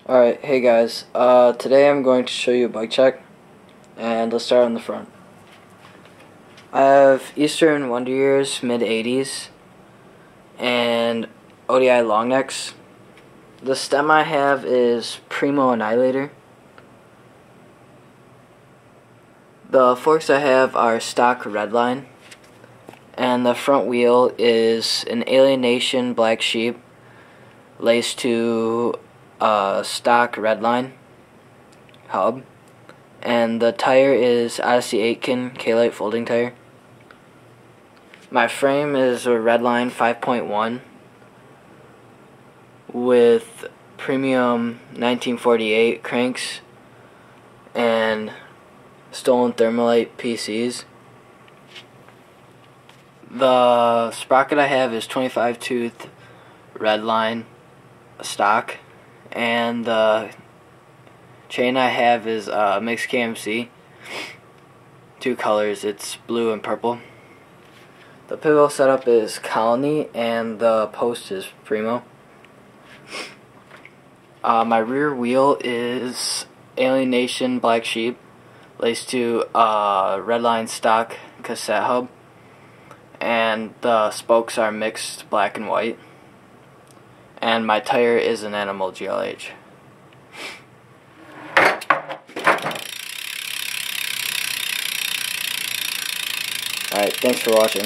Alright, hey guys, today I'm going to show you a bike check, and let's start on the front. I have Eastern Wonder Years mid-80s, and ODI long necks. The stem I have is Primo Annihilator. The forks I have are stock redline, and the front wheel is an Alienation Black Sheep laced to stock redline hub, and the tire is Odyssey Aitken K-Lite folding tire. My frame is a redline 5.1 with premium 1948 cranks and stolen Thermalite PCs. The sprocket I have is 25 tooth redline stock, and the chain I have is mixed KMC, two colors, it's blue and purple. The pivot setup is Colony, and the post is Primo. My rear wheel is Alienation Black Sheep laced to redline stock cassette hub, and the spokes are mixed black and white, and my tire is an Animal GLH. Alright, thanks for watching.